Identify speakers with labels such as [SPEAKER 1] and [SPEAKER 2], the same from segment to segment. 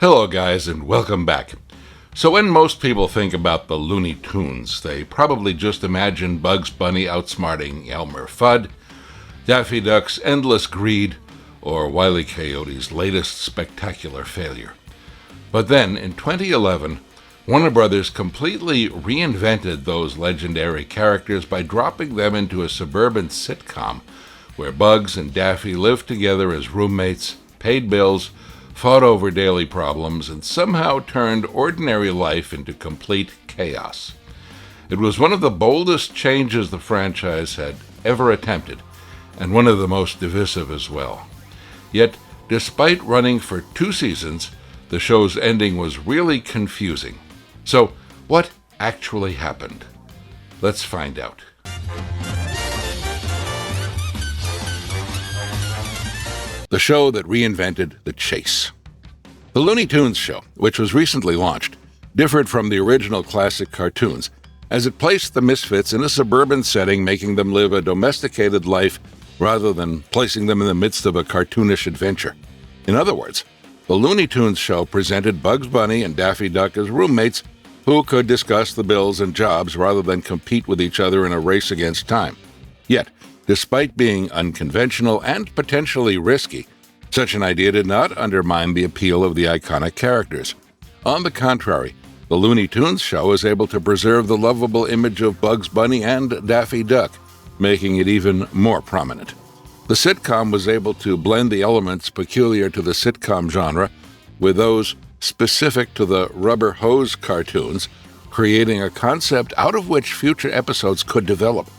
[SPEAKER 1] Hello guys and welcome back. So when most people think about the Looney Tunes, they probably just imagine Bugs Bunny outsmarting Elmer Fudd, Daffy Duck's endless greed, or Wile E. Coyote's latest spectacular failure. But then, in 2011, Warner Brothers completely reinvented those legendary characters by dropping them into a suburban sitcom where Bugs and Daffy lived together as roommates, paid bills, fought over daily problems, and somehow turned ordinary life into complete chaos. It was one of the boldest changes the franchise had ever attempted, and one of the most divisive as well. Yet, despite running for 2 seasons, the show's ending was really confusing. So, what actually happened? Let's find out. The show that reinvented the chase. The Looney Tunes show, which was recently launched, differed from the original classic cartoons, as it placed the misfits in a suburban setting, making them live a domesticated life rather than placing them in the midst of a cartoonish adventure. In other words, the Looney Tunes show presented Bugs Bunny and Daffy Duck as roommates who could discuss the bills and jobs rather than compete with each other in a race against time. Yet, despite being unconventional and potentially risky, such an idea did not undermine the appeal of the iconic characters. On the contrary, the Looney Tunes show is able to preserve the lovable image of Bugs Bunny and Daffy Duck, making it even more prominent. The sitcom was able to blend the elements peculiar to the sitcom genre with those specific to the rubber hose cartoons, creating a concept out of which future episodes could develop.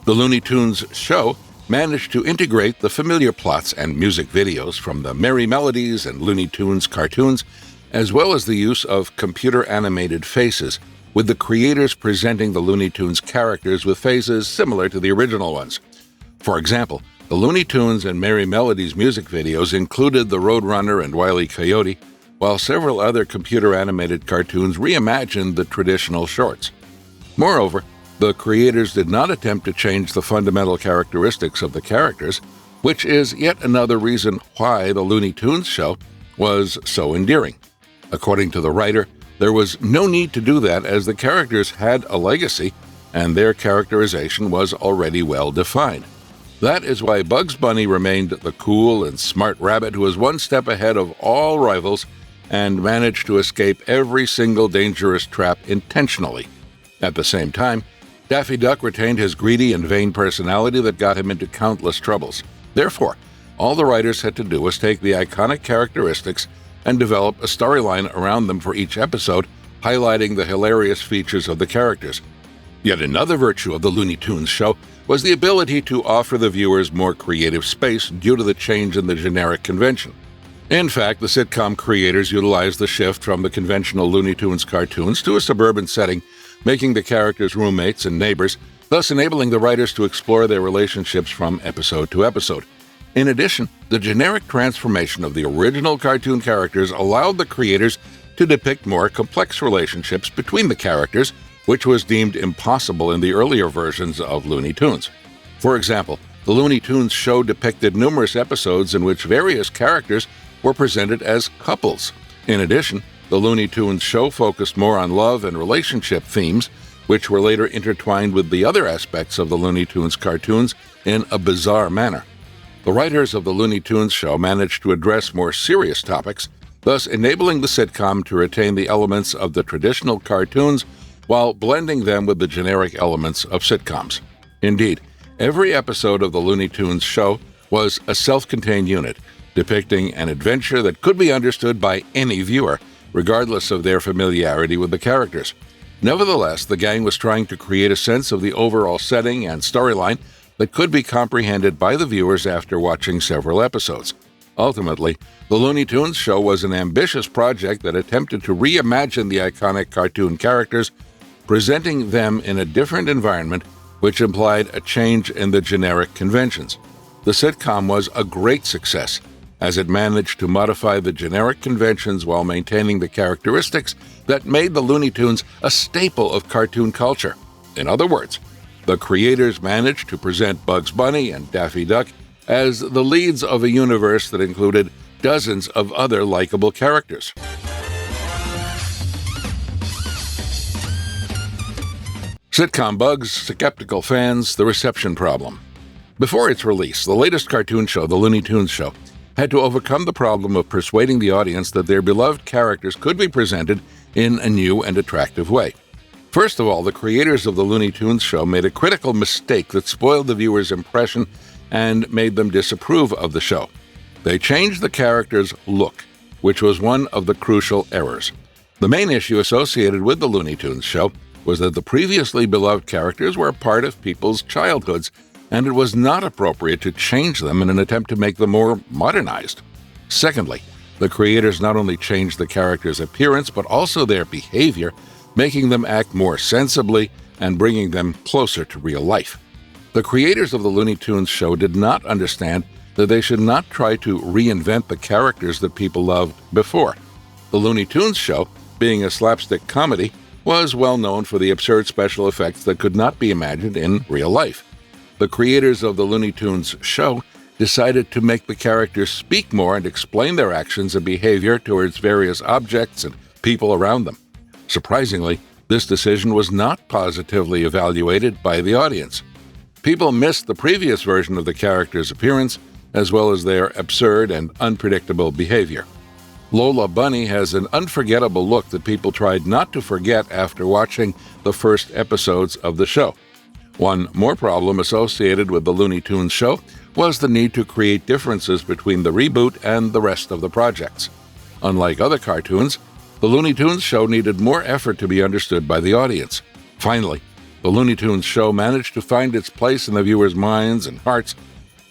[SPEAKER 1] The Looney Tunes show managed to integrate the familiar plots and music videos from the Merry Melodies and Looney Tunes cartoons, as well as the use of computer-animated faces, with the creators presenting the Looney Tunes characters with faces similar to the original ones. For example, the Looney Tunes and Merry Melodies music videos included the Roadrunner and Wile E. Coyote, while several other computer-animated cartoons reimagined the traditional shorts. Moreover, the creators did not attempt to change the fundamental characteristics of the characters, which is yet another reason why the Looney Tunes show was so endearing. According to the writer, there was no need to do that as the characters had a legacy and their characterization was already well defined. That is why Bugs Bunny remained the cool and smart rabbit who was one step ahead of all rivals and managed to escape every single dangerous trap intentionally. At the same time, Daffy Duck retained his greedy and vain personality that got him into countless troubles. Therefore, all the writers had to do was take the iconic characteristics and develop a storyline around them for each episode, highlighting the hilarious features of the characters. Yet another virtue of the Looney Tunes show was the ability to offer the viewers more creative space due to the change in the generic convention. In fact, the sitcom creators utilized the shift from the conventional Looney Tunes cartoons to a suburban setting, making the characters roommates and neighbors, thus enabling the writers to explore their relationships from episode to episode. In addition, the generic transformation of the original cartoon characters allowed the creators to depict more complex relationships between the characters, which was deemed impossible in the earlier versions of Looney Tunes. For example, the Looney Tunes show depicted numerous episodes in which various characters were presented as couples. In addition, the Looney Tunes show focused more on love and relationship themes, which were later intertwined with the other aspects of the Looney Tunes cartoons in a bizarre manner. The writers of the Looney Tunes show managed to address more serious topics, thus enabling the sitcom to retain the elements of the traditional cartoons while blending them with the generic elements of sitcoms. Indeed, every episode of the Looney Tunes show was a self-contained unit, depicting an adventure that could be understood by any viewer, regardless of their familiarity with the characters. Nevertheless, the gang was trying to create a sense of the overall setting and storyline that could be comprehended by the viewers after watching several episodes. Ultimately, the Looney Tunes show was an ambitious project that attempted to reimagine the iconic cartoon characters, presenting them in a different environment, which implied a change in the generic conventions. The sitcom was a great success, as it managed to modify the generic conventions while maintaining the characteristics that made the Looney Tunes a staple of cartoon culture. In other words, the creators managed to present Bugs Bunny and Daffy Duck as the leads of a universe that included dozens of other likable characters. Sitcom bugs, skeptical fans, the reception problem. Before its release, the latest cartoon show, The Looney Tunes Show, had to overcome the problem of persuading the audience that their beloved characters could be presented in a new and attractive way. First of all, the creators of The Looney Tunes Show made a critical mistake that spoiled the viewer's impression and made them disapprove of the show. They changed the characters' look, which was one of the crucial errors. The main issue associated with The Looney Tunes Show was that the previously beloved characters were a part of people's childhoods, and it was not appropriate to change them in an attempt to make them more modernized. Secondly, the creators not only changed the characters' appearance, but also their behavior, making them act more sensibly and bringing them closer to real life. The creators of the Looney Tunes Show did not understand that they should not try to reinvent the characters that people loved before. The Looney Tunes Show, being a slapstick comedy, was well known for the absurd special effects that could not be imagined in real life. The creators of the Looney Tunes Show decided to make the characters speak more and explain their actions and behavior towards various objects and people around them. Surprisingly, this decision was not positively evaluated by the audience. People missed the previous version of the characters' appearance, as well as their absurd and unpredictable behavior. Lola Bunny has an unforgettable look that people tried not to forget after watching the first episodes of the show. One more problem associated with the Looney Tunes Show was the need to create differences between the reboot and the rest of the projects. Unlike other cartoons, the Looney Tunes Show needed more effort to be understood by the audience. Finally, the Looney Tunes Show managed to find its place in the viewers' minds and hearts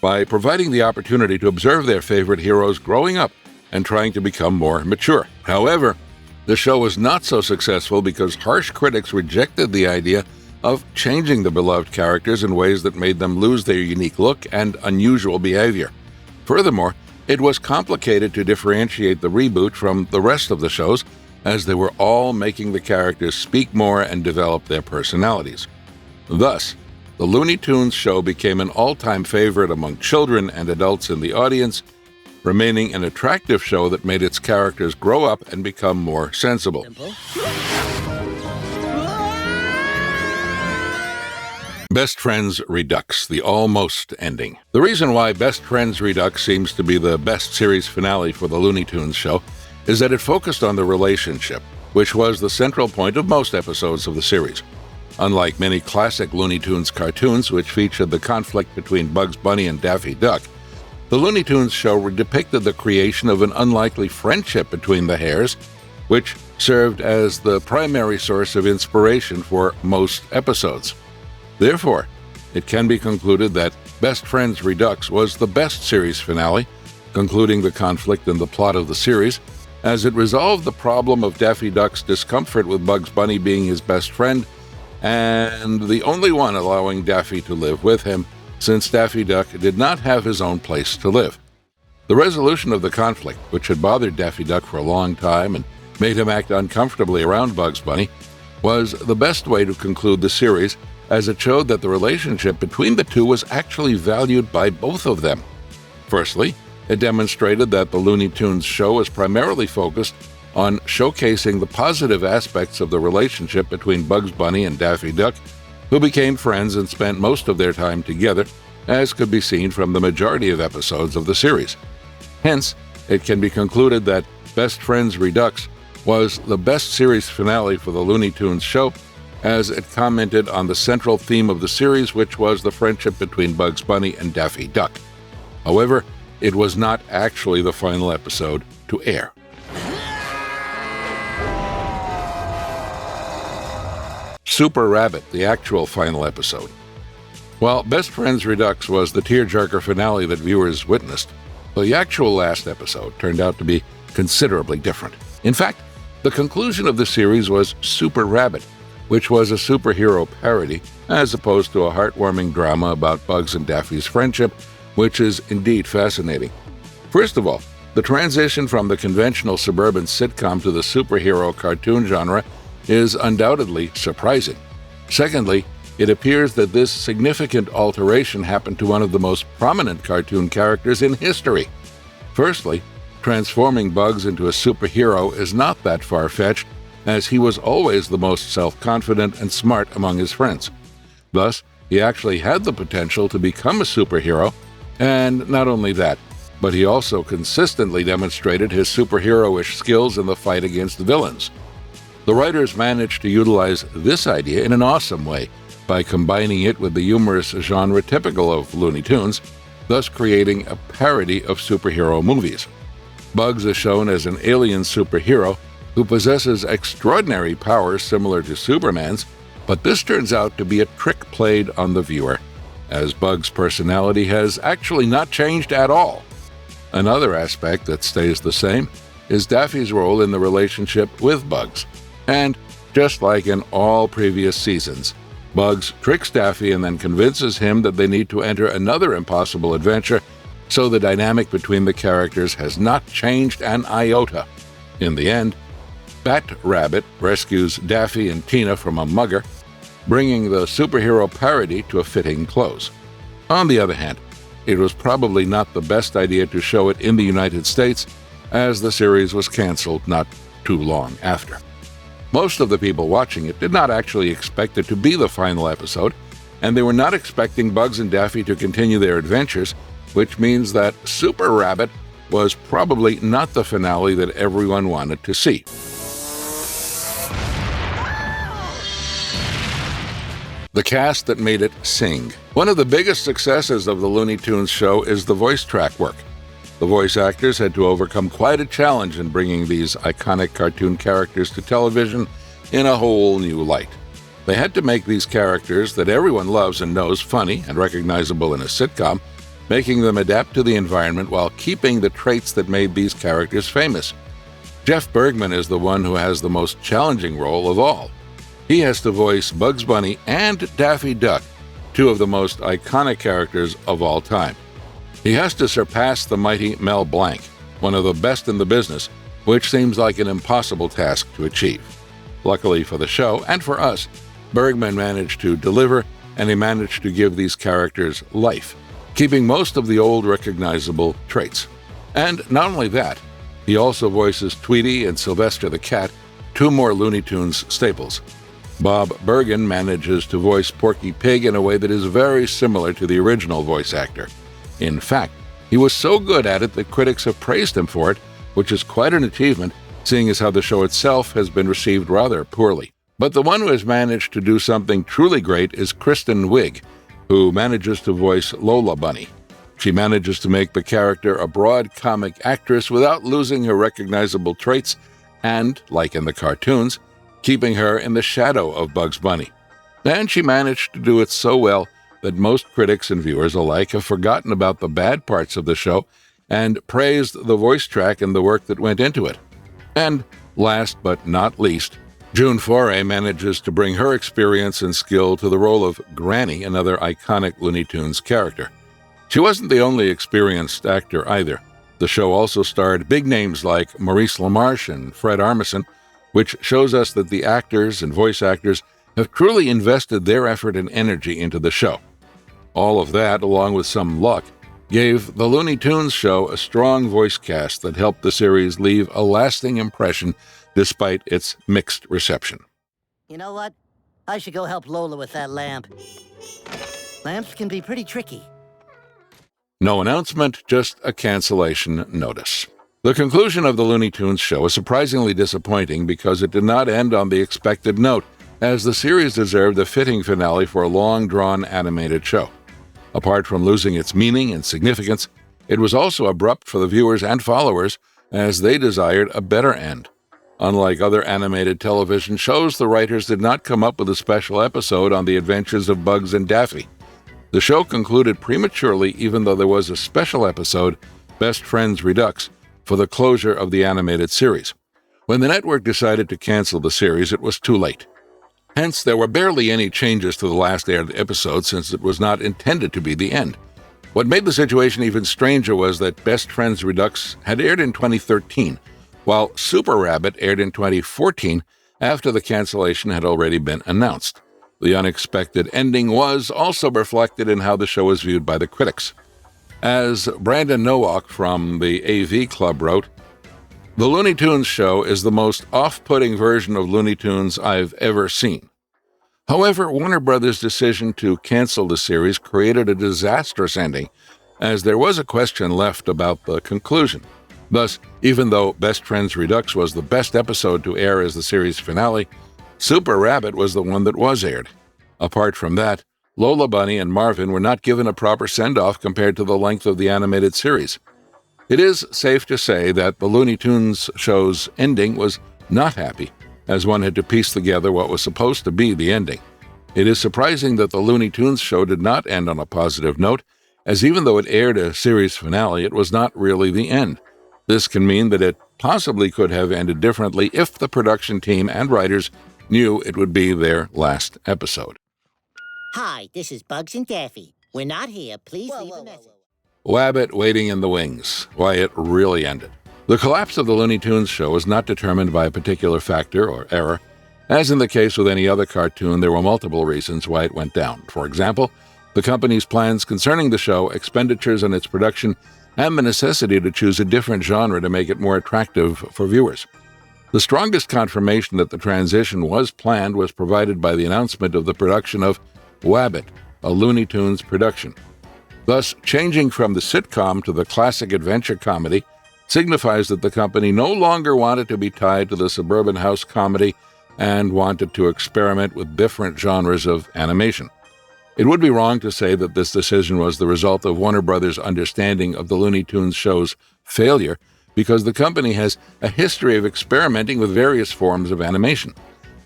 [SPEAKER 1] by providing the opportunity to observe their favorite heroes growing up and trying to become more mature. However, the show was not so successful because harsh critics rejected the idea of changing the beloved characters in ways that made them lose their unique look and unusual behavior. Furthermore, it was complicated to differentiate the reboot from the rest of the shows, as they were all making the characters speak more and develop their personalities. Thus, the Looney Tunes Show became an all-time favorite among children and adults in the audience, remaining an attractive show that made its characters grow up and become more sensible. Best Friends Redux, the almost ending. The reason why Best Friends Redux seems to be the best series finale for the Looney Tunes Show is that it focused on the relationship, which was the central point of most episodes of the series. Unlike many classic Looney Tunes cartoons, which featured the conflict between Bugs Bunny and Daffy Duck, the Looney Tunes Show depicted the creation of an unlikely friendship between the Hares, which served as the primary source of inspiration for most episodes. Therefore, it can be concluded that Best Friends Redux was the best series finale, concluding the conflict and the plot of the series, as it resolved the problem of Daffy Duck's discomfort with Bugs Bunny being his best friend, and the only one allowing Daffy to live with him, since Daffy Duck did not have his own place to live. The resolution of the conflict, which had bothered Daffy Duck for a long time and made him act uncomfortably around Bugs Bunny, was the best way to conclude the series, as it showed that the relationship between the two was actually valued by both of them. Firstly, it demonstrated that the Looney Tunes Show was primarily focused on showcasing the positive aspects of the relationship between Bugs Bunny and Daffy Duck, who became friends and spent most of their time together, as could be seen from the majority of episodes of the series. Hence, it can be concluded that Best Friends Redux was the best series finale for the Looney Tunes Show, as it commented on the central theme of the series, which was the friendship between Bugs Bunny and Daffy Duck. However, it was not actually the final episode to air. Super Rabbit, the actual final episode. While Best Friends Redux was the tearjerker finale that viewers witnessed, the actual last episode turned out to be considerably different. In fact, the conclusion of the series was Super Rabbit, which was a superhero parody, as opposed to a heartwarming drama about Bugs and Daffy's friendship, which is indeed fascinating. First of all, the transition from the conventional suburban sitcom to the superhero cartoon genre is undoubtedly surprising. Secondly, it appears that this significant alteration happened to one of the most prominent cartoon characters in history. Firstly, transforming Bugs into a superhero is not that far-fetched, as he was always the most self-confident and smart among his friends. Thus, he actually had the potential to become a superhero, and not only that, but he also consistently demonstrated his superhero-ish skills in the fight against villains. The writers managed to utilize this idea in an awesome way by combining it with the humorous genre typical of Looney Tunes, thus creating a parody of superhero movies. Bugs is shown as an alien superhero who possesses extraordinary powers similar to Superman's, but this turns out to be a trick played on the viewer, as Bugs' personality has actually not changed at all. Another aspect that stays the same is Daffy's role in the relationship with Bugs. And, just like in all previous seasons, Bugs tricks Daffy and then convinces him that they need to enter another impossible adventure, so the dynamic between the characters has not changed an iota. In the end, Bat Rabbit rescues Daffy and Tina from a mugger, bringing the superhero parody to a fitting close. On the other hand, it was probably not the best idea to show it in the United States, as the series was canceled not too long after. Most of the people watching it did not actually expect it to be the final episode, and they were not expecting Bugs and Daffy to continue their adventures, which means that Super Rabbit was probably not the finale that everyone wanted to see. The cast that made it sing. One of the biggest successes of the Looney Tunes show is the voice track work. The voice actors had to overcome quite a challenge in bringing these iconic cartoon characters to television in a whole new light. They had to make these characters that everyone loves and knows funny and recognizable in a sitcom, making them adapt to the environment while keeping the traits that made these characters famous. Jeff Bergman is the one who has the most challenging role of all. He has to voice Bugs Bunny and Daffy Duck, two of the most iconic characters of all time. He has to surpass the mighty Mel Blanc, one of the best in the business, which seems like an impossible task to achieve. Luckily for the show, and for us, Bergman managed to deliver, and he managed to give these characters life, keeping most of the old recognizable traits. And not only that, he also voices Tweety and Sylvester the Cat, two more Looney Tunes staples. Bob Bergen manages to voice Porky Pig in a way that is very similar to the original voice actor. In fact, he was so good at it that critics have praised him for it, which is quite an achievement, seeing as how the show itself has been received rather poorly. But the one who has managed to do something truly great is Kristen Wiig, who manages to voice Lola Bunny. She manages to make the character a broad comic actress without losing her recognizable traits and, like in the cartoons, keeping her in the shadow of Bugs Bunny. And she managed to do it so well that most critics and viewers alike have forgotten about the bad parts of the show and praised the voice track and the work that went into it. And last but not least, June Foray manages to bring her experience and skill to the role of Granny, another iconic Looney Tunes character. She wasn't the only experienced actor either. The show also starred big names like Maurice LaMarche and Fred Armisen, which shows us that the actors and voice actors have truly invested their effort and energy into the show. All of that, along with some luck, gave the Looney Tunes show a strong voice cast that helped the series leave a lasting impression despite its mixed reception.
[SPEAKER 2] You know what? I should go help Lola with that lamp. Lamps can be pretty tricky.
[SPEAKER 1] No announcement, just a cancellation notice. The conclusion of the Looney Tunes show is surprisingly disappointing because it did not end on the expected note, as the series deserved a fitting finale for a long-drawn animated show. Apart from losing its meaning and significance, it was also abrupt for the viewers and followers, as they desired a better end. Unlike other animated television shows, the writers did not come up with a special episode on the adventures of Bugs and Daffy. The show concluded prematurely, even though there was a special episode, Best Friends Redux, for the closure of the animated series. When the network decided to cancel the series, it was too late. Hence, there were barely any changes to the last aired episode since it was not intended to be the end. What made the situation even stranger was that Best Friends Redux had aired in 2013, while Super Rabbit aired in 2014 after the cancellation had already been announced. The unexpected ending was also reflected in how the show was viewed by the critics. As Brandon Nowak from the AV Club wrote, The Looney Tunes show is the most off-putting version of Looney Tunes I've ever seen. However, Warner Brothers' decision to cancel the series created a disastrous ending, as there was a question left about the conclusion. Thus, even though Best Friends Redux was the best episode to air as the series finale, Super Rabbit was the one that was aired. Apart from that, Lola Bunny and Marvin were not given a proper send-off compared to the length of the animated series. It is safe to say that the Looney Tunes show's ending was not happy, as one had to piece together what was supposed to be the ending. It is surprising that the Looney Tunes show did not end on a positive note, as even though it aired a series finale, it was not really the end. This can mean that it possibly could have ended differently if the production team and writers knew it would be their last episode.
[SPEAKER 3] Hi, this is Bugs and Daffy. We're not here. Please leave a message.
[SPEAKER 1] Wabbit waiting in the wings. Why it really ended. The collapse of the Looney Tunes show was not determined by a particular factor or error. As in the case with any other cartoon, there were multiple reasons why it went down. For example, the company's plans concerning the show, expenditures on its production, and the necessity to choose a different genre to make it more attractive for viewers. The strongest confirmation that the transition was planned was provided by the announcement of the production of Wabbit, a Looney Tunes production. Thus, changing from the sitcom to the classic adventure comedy signifies that the company no longer wanted to be tied to the suburban house comedy and wanted to experiment with different genres of animation. It would be wrong to say that this decision was the result of Warner Brothers' understanding of the Looney Tunes show's failure, because the company has a history of experimenting with various forms of animation.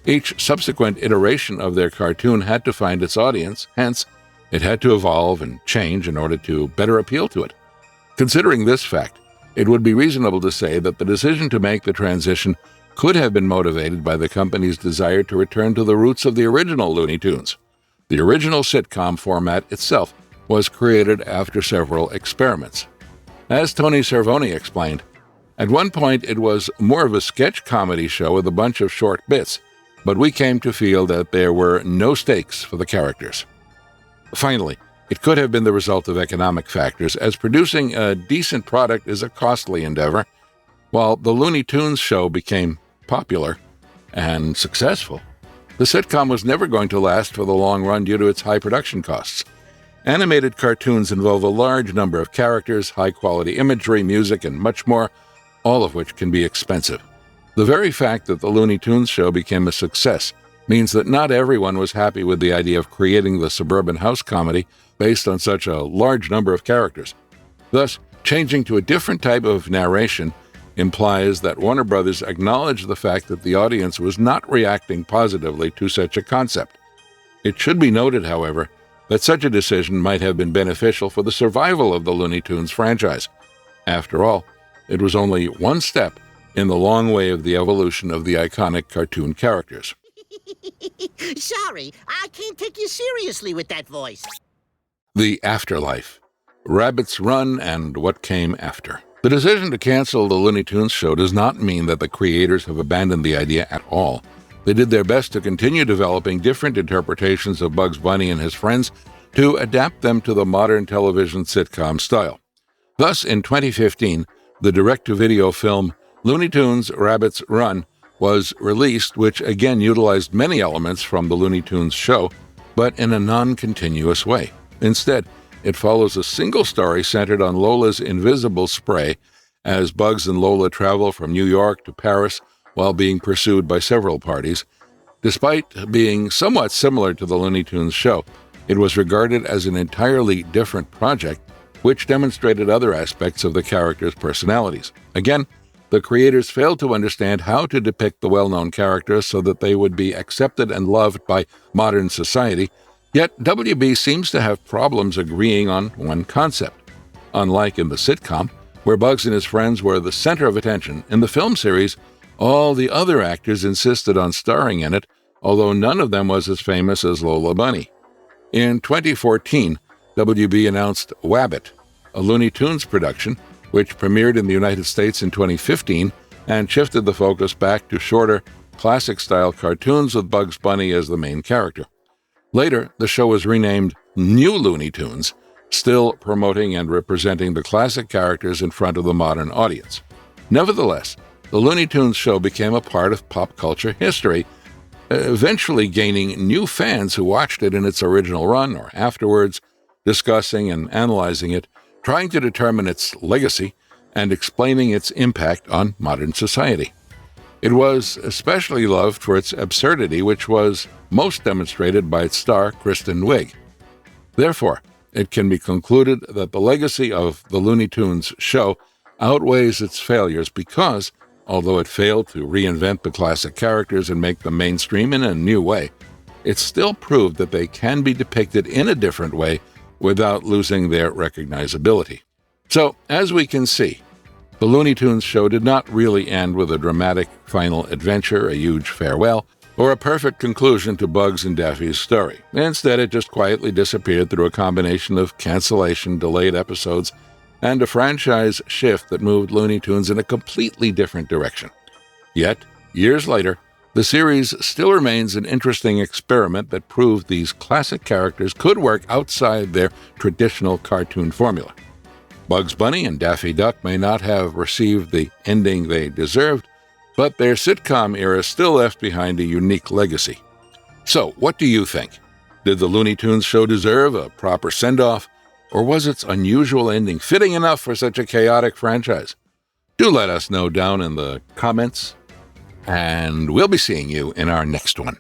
[SPEAKER 1] Each subsequent iteration of their cartoon had to find its audience, hence, it had to evolve and change in order to better appeal to it. Considering this fact, it would be reasonable to say that the decision to make the transition could have been motivated by the company's desire to return to the roots of the original Looney Tunes. The original sitcom format itself was created after several experiments. As Tony Cervoni explained, at one point it was more of a sketch comedy show with a bunch of short bits, but we came to feel that there were no stakes for the characters. Finally, it could have been the result of economic factors, as producing a decent product is a costly endeavor. While the Looney Tunes show became popular and successful, the sitcom was never going to last for the long run due to its high production costs. Animated cartoons involve a large number of characters, high-quality imagery, music, and much more, all of which can be expensive. The very fact that the Looney Tunes show became a success means that not everyone was happy with the idea of creating the suburban house comedy based on such a large number of characters. Thus, changing to a different type of narration implies that Warner Brothers acknowledged the fact that the audience was not reacting positively to such a concept. It should be noted, however, that such a decision might have been beneficial for the survival of the Looney Tunes franchise. After all, it was only one step in the long way of the evolution of the iconic cartoon characters.
[SPEAKER 3] Sorry, I can't take you seriously with that voice.
[SPEAKER 1] The afterlife. Rabbit's Run and what came after. The decision to cancel the Looney Tunes show does not mean that the creators have abandoned the idea at all. They did their best to continue developing different interpretations of Bugs Bunny and his friends to adapt them to the modern television sitcom style. Thus, in 2015, the direct-to-video film Looney Tunes Rabbit's Run was released, which again utilized many elements from the Looney Tunes show, but in a non-continuous way. Instead, it follows a single story centered on Lola's invisible spray as Bugs and Lola travel from New York to Paris while being pursued by several parties. Despite being somewhat similar to the Looney Tunes show, it was regarded as an entirely different project, which demonstrated other aspects of the characters' personalities. Again, the creators failed to understand how to depict the well-known characters so that they would be accepted and loved by modern society, yet WB seems to have problems agreeing on one concept. Unlike in the sitcom, where Bugs and his friends were the center of attention, in the film series, all the other actors insisted on starring in it, although none of them was as famous as Lola Bunny. In 2014, WB announced Wabbit, a Looney Tunes production, which premiered in the United States in 2015 and shifted the focus back to shorter, classic-style cartoons with Bugs Bunny as the main character. Later, the show was renamed New Looney Tunes, still promoting and representing the classic characters in front of the modern audience. Nevertheless, the Looney Tunes show became a part of pop culture history, eventually gaining new fans who watched it in its original run or afterwards, discussing and analyzing it, trying to determine its legacy, and explaining its impact on modern society. It was especially loved for its absurdity, which was most demonstrated by its star, Kristen Wiig. Therefore, it can be concluded that the legacy of the Looney Tunes show outweighs its failures because, although it failed to reinvent the classic characters and make them mainstream in a new way, it still proved that they can be depicted in a different way without losing their recognizability. So, as we can see, the Looney Tunes show did not really end with a dramatic final adventure, a huge farewell, or a perfect conclusion to Bugs and Daffy's story. Instead, it just quietly disappeared through a combination of cancellation, delayed episodes, and a franchise shift that moved Looney Tunes in a completely different direction. Yet, years later, the series still remains an interesting experiment that proved these classic characters could work outside their traditional cartoon formula. Bugs Bunny and Daffy Duck may not have received the ending they deserved, but their sitcom era still left behind a unique legacy. So, what do you think? Did the Looney Tunes show deserve a proper send-off, or was its unusual ending fitting enough for such a chaotic franchise? Do let us know down in the comments, and we'll be seeing you in our next one.